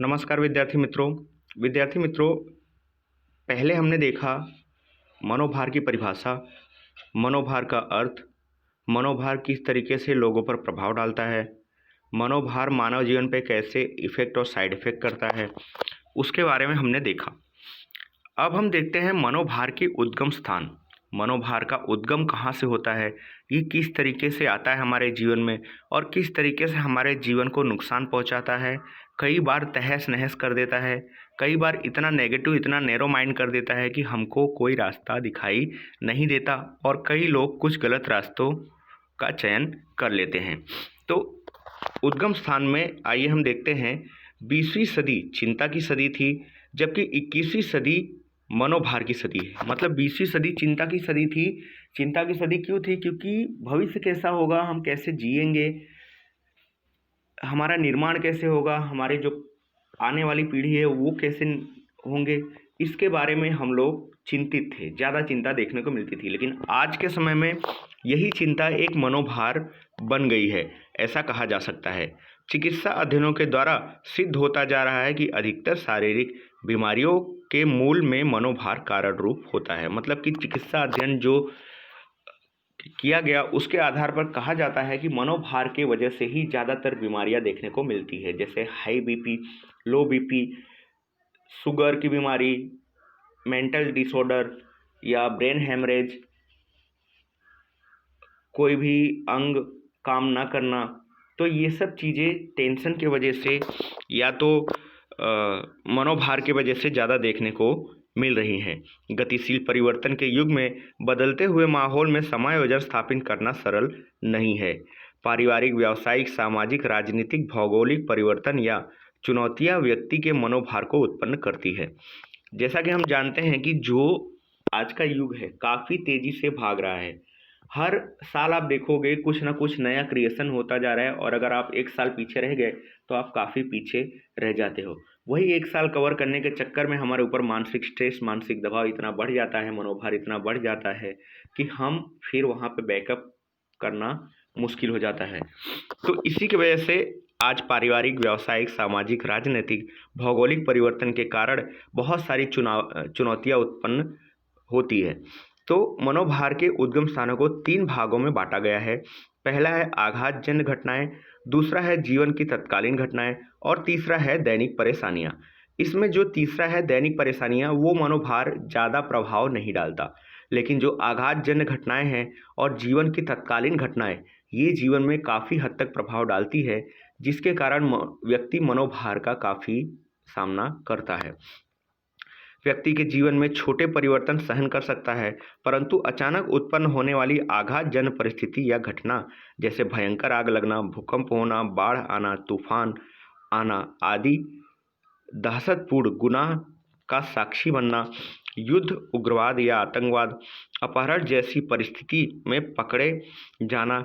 नमस्कार विद्यार्थी मित्रों, पहले हमने देखा मनोभार की परिभाषा, मनोभार का अर्थ, मनोभार किस तरीके से लोगों पर प्रभाव डालता है, मनोभार मानव जीवन पे कैसे इफेक्ट और साइड इफेक्ट करता है, उसके बारे में हमने देखा। अब हम देखते हैं मनोभार की उद्गम स्थान। मनोभार का उद्गम कहाँ से होता है, ये किस तरीके से आता है हमारे जीवन में और किस तरीके से हमारे जीवन को नुकसान पहुंचाता है। कई बार तहस नहस कर देता है, कई बार इतना नेगेटिव, इतना नैरो माइंड कर देता है कि हमको कोई रास्ता दिखाई नहीं देता और कई लोग कुछ गलत रास्तों का चयन कर लेते हैं। तो उद्गम स्थान में आइए हम देखते हैं, 20वीं सदी चिंता की सदी थी, जबकि 21वीं सदी मनोभार की सदी है। मतलब 20वीं सदी चिंता की सदी थी। चिंता की सदी क्यों थी? क्योंकि भविष्य कैसा होगा, हम कैसे जिएंगे, हमारा निर्माण कैसे होगा, हमारे जो आने वाली पीढ़ी है वो कैसे होंगे, इसके बारे में हम लोग चिंतित थे, ज़्यादा चिंता देखने को मिलती थी। लेकिन आज के समय में यही चिंता एक मनोभार बन गई है, ऐसा कहा जा सकता है। चिकित्सा अध्ययनों के द्वारा सिद्ध होता जा रहा है कि अधिकतर शारीरिक बीमारियों के मूल में मनोभार कारण रूप होता है। मतलब कि चिकित्सा अध्ययन जो किया गया उसके आधार पर कहा जाता है कि मनोभार के वजह से ही ज़्यादातर बीमारियां देखने को मिलती है, जैसे हाई बीपी, लो बीपी, शुगर की बीमारी, मेंटल डिसऑर्डर या ब्रेन हेमरेज, कोई भी अंग काम ना करना। तो ये सब चीज़ें टेंशन की वजह से या तो मनोभार की वजह से ज़्यादा देखने को मिल रही हैं। गतिशील परिवर्तन के युग में बदलते हुए माहौल में समायोजन स्थापित करना सरल नहीं है। पारिवारिक, व्यावसायिक, सामाजिक, राजनीतिक, भौगोलिक परिवर्तन या चुनौतियां व्यक्ति के मनोभार को उत्पन्न करती है। जैसा कि हम जानते हैं कि जो आज का युग है काफ़ी तेज़ी से भाग रहा है। हर साल आप देखोगे कुछ ना कुछ नया क्रिएशन होता जा रहा है, और अगर आप एक साल पीछे रह गए तो आप काफ़ी पीछे रह जाते हो। वही एक साल कवर करने के चक्कर में हमारे ऊपर मानसिक स्ट्रेस, मानसिक दबाव इतना बढ़ जाता है, मनोभार इतना बढ़ जाता है कि हम फिर वहाँ पे बैकअप करना मुश्किल हो जाता है। तो इसी की वजह से आज पारिवारिक, व्यावसायिक, सामाजिक, राजनीतिक, भौगोलिक परिवर्तन के कारण बहुत सारी चुनौतियाँ उत्पन्न होती है। तो मनोभार के उद्गम स्थानों को 3 भागों में बांटा गया है। पहला है आघातजन्य घटनाएं, दूसरा है जीवन की तत्कालीन घटनाएं और तीसरा है दैनिक परेशानियां। इसमें जो तीसरा है दैनिक परेशानियां, वो मनोभार ज़्यादा प्रभाव नहीं डालता, लेकिन जो आघातजन्य घटनाएं हैं और जीवन की तत्कालीन घटनाएं, ये जीवन में काफ़ी हद तक प्रभाव डालती है, जिसके कारण व्यक्ति मनोभार का काफ़ी सामना करता है। व्यक्ति के जीवन में छोटे परिवर्तन सहन कर सकता है, परंतु अचानक उत्पन्न होने वाली आघातजन्य परिस्थिति या घटना, जैसे भयंकर आग लगना, भूकंप होना, बाढ़ आना, तूफान आना आदि दहशतपूर्ण गुनाह का साक्षी बनना, युद्ध, उग्रवाद या आतंकवाद, अपहरण जैसी परिस्थिति में पकड़े जाना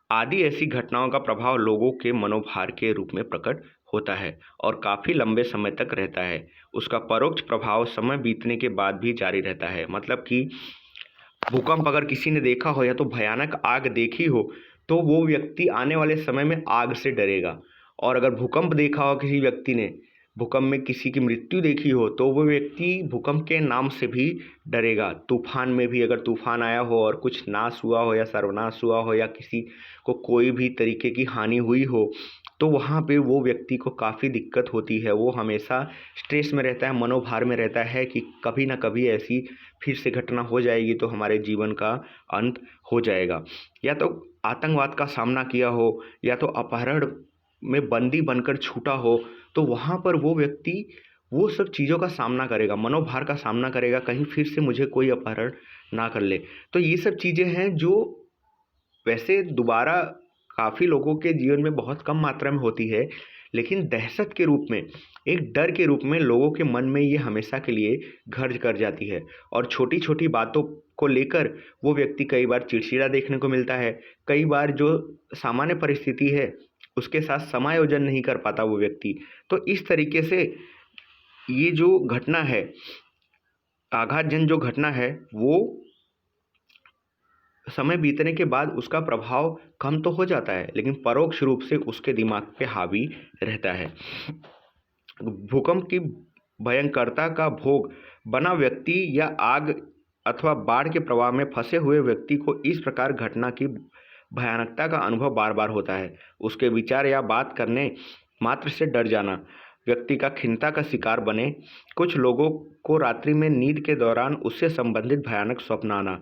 आदि ऐसी घटनाओं का प्रभाव लोगों के मनोभार के रूप में प्रकट होता है और काफ़ी लंबे समय तक रहता है। उसका परोक्ष प्रभाव समय बीतने के बाद भी जारी रहता है। मतलब कि भूकंप अगर किसी ने देखा हो या तो भयानक आग देखी हो, तो वो व्यक्ति आने वाले समय में आग से डरेगा। और अगर भूकंप देखा हो किसी व्यक्ति ने, भूकंप में किसी की मृत्यु देखी हो, तो वो व्यक्ति भूकंप के नाम से भी डरेगा। तूफान में भी अगर तूफान आया हो और कुछ नाश हुआ हो या सर्वनाश हुआ हो या किसी को कोई भी तरीके की हानि हुई हो, तो वहाँ पे वो व्यक्ति को काफ़ी दिक्कत होती है। वो हमेशा स्ट्रेस में रहता है, मनोभार में रहता है कि कभी ना कभी ऐसी फिर से घटना हो जाएगी तो हमारे जीवन का अंत हो जाएगा। या तो आतंकवाद का सामना किया हो या तो अपहरण में बंदी बनकर छूटा हो, तो वहाँ पर वो व्यक्ति वो सब चीज़ों का सामना करेगा, मनोभार का सामना करेगा, कहीं फिर से मुझे कोई अपहरण ना कर ले। तो ये सब चीज़ें हैं जो वैसे दोबारा काफ़ी लोगों के जीवन में बहुत कम मात्रा में होती है, लेकिन दहशत के रूप में, एक डर के रूप में लोगों के मन में ये हमेशा के लिए घर कर जाती है। और छोटी छोटी बातों को लेकर वो व्यक्ति कई बार चिड़चिड़ा देखने को मिलता है। कई बार जो सामान्य परिस्थिति है उसके साथ समायोजन नहीं कर पाता वो व्यक्ति। तो इस तरीके से ये जो घटना है, आघातजन्य जो घटना है, वो समय बीतने के बाद उसका प्रभाव कम तो हो जाता है, लेकिन परोक्ष रूप से उसके दिमाग पे हावी रहता है। भूकंप की भयंकरता का भोग बना व्यक्ति या आग अथवा बाढ़ के प्रवाह में फंसे हुए व्यक्ति को इस प्रकार घटना की भयानकता का अनुभव बार बार होता है। उसके विचार या बात करने मात्र से डर जाना, व्यक्ति का खिन्नता का शिकार बने। कुछ लोगों को रात्रि में नींद के दौरान उससे संबंधित भयानक स्वप्न आना,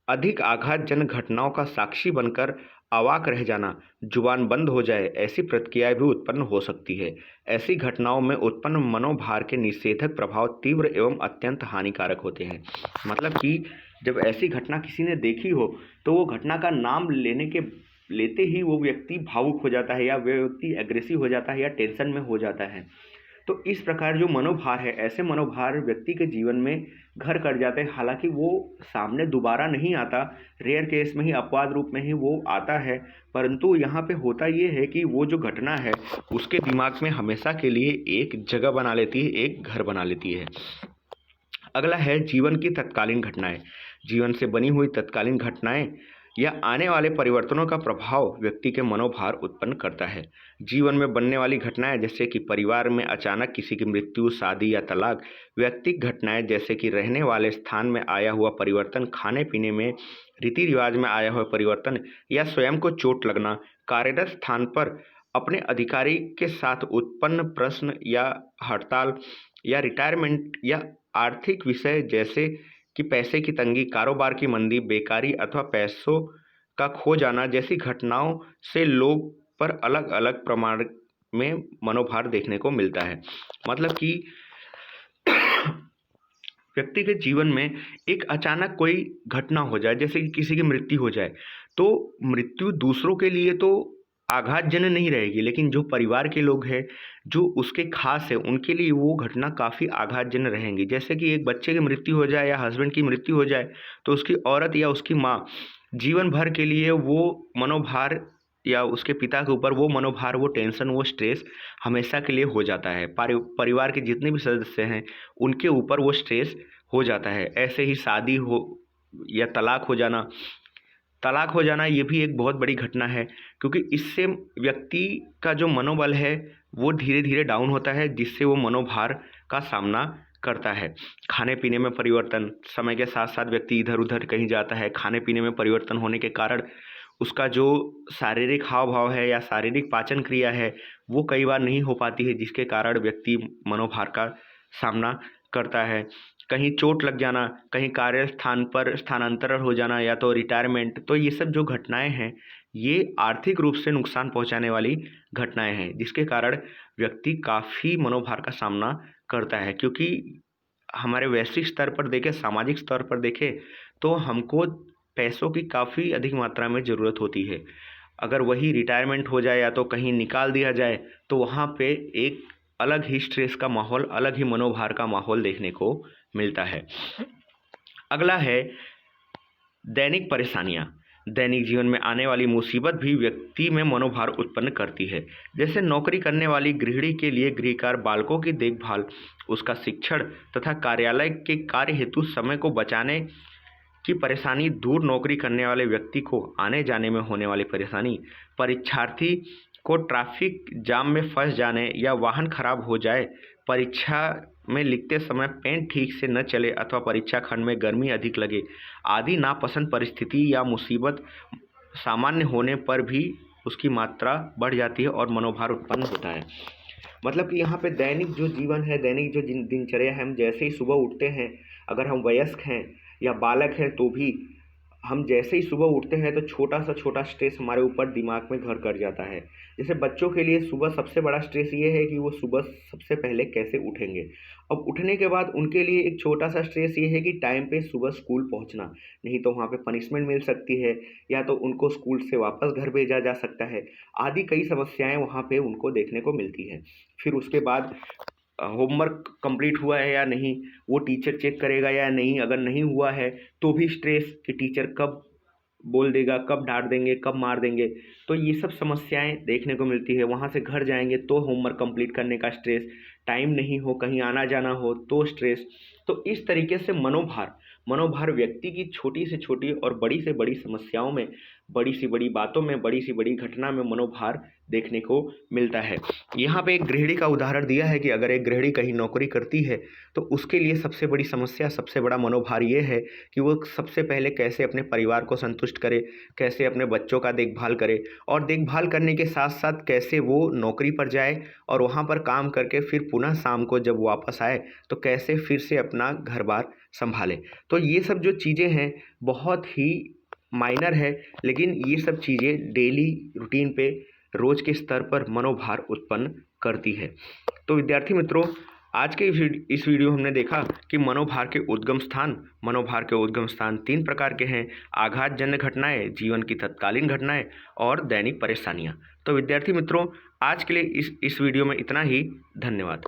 अधिक आघातजनक घटनाओं का साक्षी बनकर अवाक रह जाना, जुबान बंद हो जाए, ऐसी प्रतिक्रियाएं भी उत्पन्न हो सकती है। ऐसी घटनाओं में उत्पन्न मनोभार के निषेधक प्रभाव तीव्र एवं अत्यंत हानिकारक होते हैं। मतलब कि जब ऐसी घटना किसी ने देखी हो तो वो घटना का नाम लेते ही वो व्यक्ति भावुक हो जाता है या वह व्यक्ति एग्रेसिव हो जाता है या टेंशन में हो जाता है। तो इस प्रकार जो मनोभार है, ऐसे मनोभार व्यक्ति के जीवन में घर कर जाते हैं। हालांकि वो सामने दोबारा नहीं आता, रेयर केस में ही अपवाद रूप में ही वो आता है, परंतु यहाँ पे होता ये है कि वो जो घटना है उसके दिमाग में हमेशा के लिए एक जगह बना लेती है, एक घर बना लेती है। अगला है जीवन की तत्कालीन घटनाएं। जीवन से बनी हुई तत्कालीन घटनाएं या आने वाले परिवर्तनों का प्रभाव व्यक्ति के मनोभार उत्पन्न करता है। जीवन में बनने वाली घटनाएं जैसे कि परिवार में अचानक किसी की मृत्यु, शादी या तलाक, व्यक्तिगत घटनाएं जैसे कि रहने वाले स्थान में आया हुआ परिवर्तन, खाने पीने में, रीति रिवाज में आया हुआ परिवर्तन या स्वयं को चोट लगना, कार्यरत स्थान पर अपने अधिकारी के साथ उत्पन्न प्रश्न या हड़ताल या रिटायरमेंट या आर्थिक विषय जैसे कि पैसे की तंगी, कारोबार की मंदी, बेकारी अथवा पैसों का खो जाना जैसी घटनाओं से लोग पर अलग अलग प्रमाण में मनोभार देखने को मिलता है। मतलब कि व्यक्ति के जीवन में एक अचानक कोई घटना हो जाए, जैसे कि किसी की मृत्यु हो जाए, तो मृत्यु दूसरों के लिए तो आघातजनक नहीं रहेगी, लेकिन जो परिवार के लोग हैं, जो उसके खास है, उनके लिए वो घटना काफ़ी आघातजनक रहेंगी। जैसे कि एक बच्चे की मृत्यु हो जाए या हस्बैंड की मृत्यु हो जाए, तो उसकी औरत या उसकी माँ जीवन भर के लिए वो मनोभार, या उसके पिता के ऊपर वो मनोभार, वो टेंशन, वो स्ट्रेस हमेशा के लिए हो जाता है। परिवार के जितने भी सदस्य हैं उनके ऊपर वो स्ट्रेस हो जाता है। ऐसे ही शादी हो या तलाक हो जाना ये भी एक बहुत बड़ी घटना है, क्योंकि इससे व्यक्ति का जो मनोबल है वो धीरे धीरे डाउन होता है, जिससे वो मनोभार का सामना करता है। खाने पीने में परिवर्तन, समय के साथ साथ व्यक्ति इधर उधर कहीं जाता है, खाने पीने में परिवर्तन होने के कारण उसका जो शारीरिक हाव भाव है या शारीरिक पाचन क्रिया है वो कई बार नहीं हो पाती है, जिसके कारण व्यक्ति मनोभार का सामना करता है। कहीं चोट लग जाना, कहीं कार्यस्थान पर स्थानांतरण हो जाना या तो रिटायरमेंट, तो ये सब जो घटनाएं हैं ये आर्थिक रूप से नुकसान पहुंचाने वाली घटनाएं हैं, जिसके कारण व्यक्ति काफ़ी मनोभार का सामना करता है। क्योंकि हमारे वैश्विक स्तर पर देखें, सामाजिक स्तर पर देखें, तो हमको पैसों की काफ़ी अधिक मात्रा में ज़रूरत होती है। अगर वही रिटायरमेंट हो जाए या तो कहीं निकाल दिया जाए, तो वहाँ पे एक अलग ही स्ट्रेस का माहौल, अलग ही मनोभार का माहौल देखने को मिलता है। अगला है दैनिक परेशानियाँ। दैनिक जीवन में आने वाली मुसीबत भी व्यक्ति में मनोभार उत्पन्न करती है। जैसे नौकरी करने वाली गृहिणी के लिए गृहकार्य, बालकों की देखभाल, उसका शिक्षण तथा कार्यालय के कार्य हेतु समय को बचाने की परेशानी, दूर नौकरी करने वाले व्यक्ति को आने जाने में होने वाली परेशानी, परीक्षार्थी को ट्रैफिक जाम में फंस जाने या वाहन खराब हो जाए, परीक्षा में लिखते समय पेन ठीक से न चले अथवा परीक्षा खंड में गर्मी अधिक लगे आदि नापसंद परिस्थिति या मुसीबत सामान्य होने पर भी उसकी मात्रा बढ़ जाती है और मनोभार उत्पन्न होता है। मतलब कि यहाँ पे दैनिक जो जीवन है, दैनिक जो दिनचर्या है, हम जैसे ही सुबह उठते हैं, अगर हम वयस्क हैं या बालक हैं तो भी हम जैसे ही सुबह उठते हैं तो छोटा सा छोटा स्ट्रेस हमारे ऊपर दिमाग में घर कर जाता है। जैसे बच्चों के लिए सुबह सबसे बड़ा स्ट्रेस ये है कि वो सुबह सबसे पहले कैसे उठेंगे। अब उठने के बाद उनके लिए एक छोटा सा स्ट्रेस ये है कि टाइम पे सुबह स्कूल पहुंचना, नहीं तो वहाँ पे पनिशमेंट मिल सकती है या तो उनको स्कूल से वापस घर भेजा जा सकता है, आदि कई समस्याएं वहाँ पे उनको देखने को मिलती है। फिर उसके बाद होमवर्क कंप्लीट हुआ है या नहीं, वो टीचर चेक करेगा या नहीं, अगर नहीं हुआ है तो भी स्ट्रेस कि टीचर कब बोल देगा, कब डांट देंगे, कब मार देंगे, तो ये सब समस्याएं देखने को मिलती है। वहाँ से घर जाएंगे तो होमवर्क कंप्लीट करने का स्ट्रेस, टाइम नहीं हो, कहीं आना जाना हो तो स्ट्रेस। तो इस तरीके से मनोभार व्यक्ति की छोटी से छोटी और बड़ी से बड़ी समस्याओं में बड़ी सी बड़ी बातों में, बड़ी सी बड़ी घटना में मनोभार देखने को मिलता है। यहाँ पे एक गृहिणी का उदाहरण दिया है कि अगर एक गृहिणी कहीं नौकरी करती है तो उसके लिए सबसे बड़ी समस्या, सबसे बड़ा मनोभार ये है कि वो सबसे पहले कैसे अपने परिवार को संतुष्ट करे, कैसे अपने बच्चों का देखभाल करे, और देखभाल करने के साथ साथ कैसे वो नौकरी पर जाए और वहाँ पर काम करके फिर पुनः शाम को जब वापस आए तो कैसे फिर से अपना घर बार संभाले। तो ये सब जो चीज़ें हैं बहुत ही माइनर है, लेकिन ये सब चीज़ें डेली रूटीन पे, रोज के स्तर पर मनोभार उत्पन्न करती है। तो विद्यार्थी मित्रों, आज के इस वीडियो में हमने देखा कि मनोभार के उद्गम स्थान 3 प्रकार के हैं: आघातजन्य घटनाएं, जीवन की तत्कालीन घटनाएं और दैनिक परेशानियां। तो विद्यार्थी मित्रों, आज के लिए इस वीडियो में इतना ही। धन्यवाद।